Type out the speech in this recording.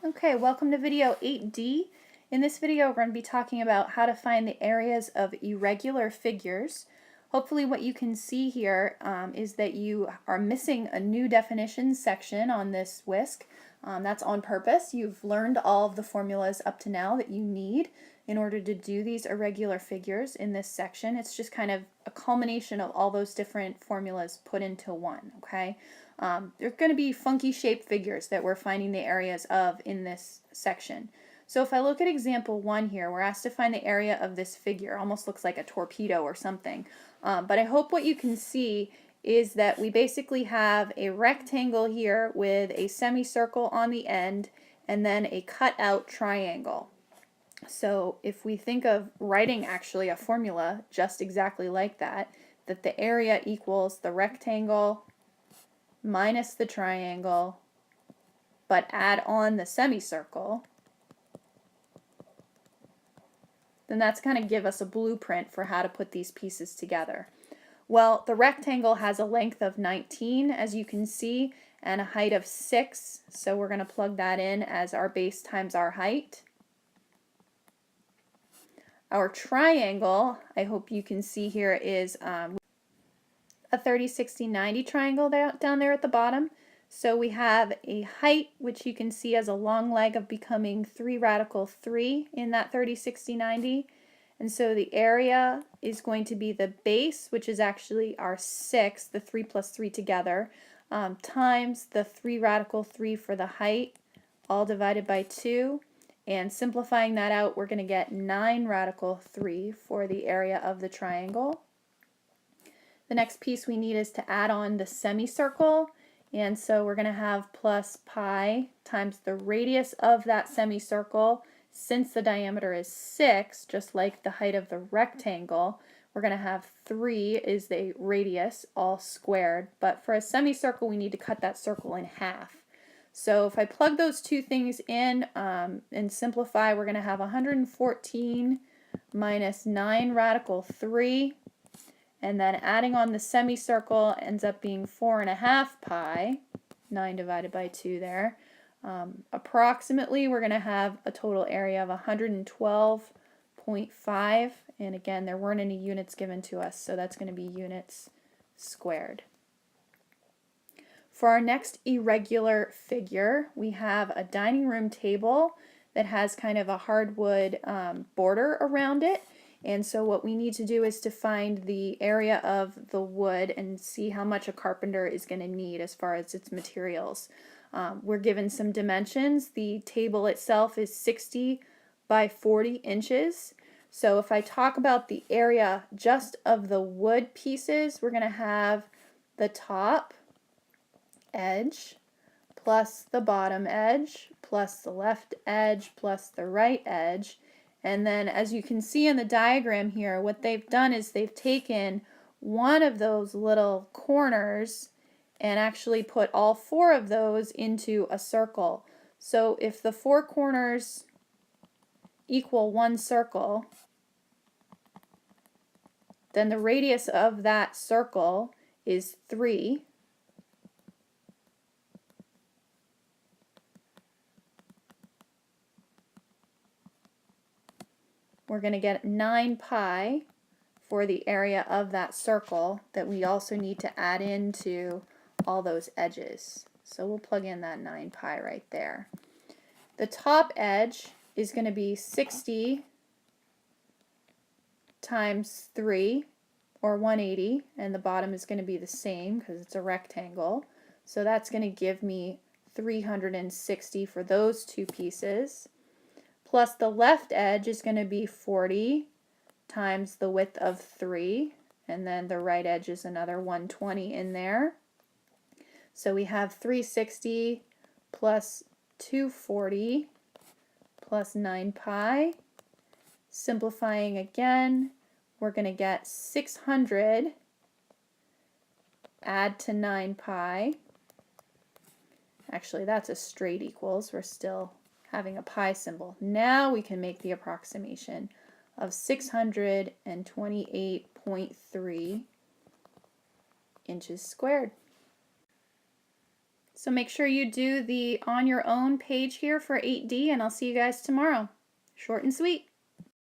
Okay, welcome to video 8D. In this video, we're going to be talking about how to find the areas of irregular figures. Hopefully what you can see here is that you are missing a new definitions section on this whisk. That's on purpose. You've learned all of the formulas up to now that you need in order to do these irregular figures in this section. It's just kind of a culmination of all those different formulas put into one, okay? They're going to be funky shaped figures that we're finding the areas of in this section. So if I look at example 1 here, we're asked to find the area of this figure. Almost looks like a torpedo or something. But I hope what you can see is that we basically have a rectangle here with a semicircle on the end and then a cut out triangle. So if we think of writing actually a formula just exactly like that, that the area equals the rectangle minus the triangle, but add on the semicircle, then that's going to give us a blueprint for how to put these pieces together. Well, the rectangle has a length of 19, as you can see, and a height of 6, so we're going to plug that in as our base times our height. Our triangle, I hope you can see here, is a 30, 60, 90 triangle down there at the bottom. So we have a height, which you can see as a long leg of becoming 3 radical 3 in that 30, 60, 90. And so the area is going to be the base, which is actually our 6, the 3 plus 3 together, times the 3 radical 3 for the height, all divided by 2. And simplifying that out, we're going to get 9 radical 3 for the area of the triangle. The next piece we need is to add on the semicircle. And so we're going to have plus pi times the radius of that semicircle. Since the diameter is 6, just like the height of the rectangle, we're going to have 3 is the radius, all squared. But for a semicircle, we need to cut that circle in half. So if I plug those two things in and simplify, we're going to have 114 minus 9 radical 3. And then adding on the semicircle ends up being 4.5 pi, 9 divided by 2 there. Approximately, we're going to have a total area of 112.5. And again, there weren't any units given to us, so that's going to be units squared. For our next irregular figure, we have a dining room table that has kind of a hardwood border around it. And so what we need to do is to find the area of the wood and see how much a carpenter is going to need as far as its materials. We're given some dimensions. The table itself is 60 by 40 inches. So if I talk about the area just of the wood pieces, we're going to have the top edge plus the bottom edge plus the left edge plus the right edge. And then as you can see in the diagram here, what they've done is they've taken one of those little corners and actually put all 4 of those into a circle. So if the 4 corners equal 1 circle, then the radius of that circle is 3. We're going to get 9 pi for the area of that circle that we also need to add into all those edges. So we'll plug in that 9 pi right there. The top edge is going to be 60 times 3, or 180, and the bottom is going to be the same because it's a rectangle. So that's going to give me 360 for those two pieces. Plus the left edge is going to be 40 times the width of 3, and then the right edge is another 120 in there. So we have 360 plus 240 plus 9 pi. Simplifying again, we're going to get 600 add to 9 pi. Actually, that's a straight equals. We're still having a pi symbol. Now we can make the approximation of 628.3 inches squared. So make sure you do the on your own page here for 8D, and I'll see you guys tomorrow. Short and sweet.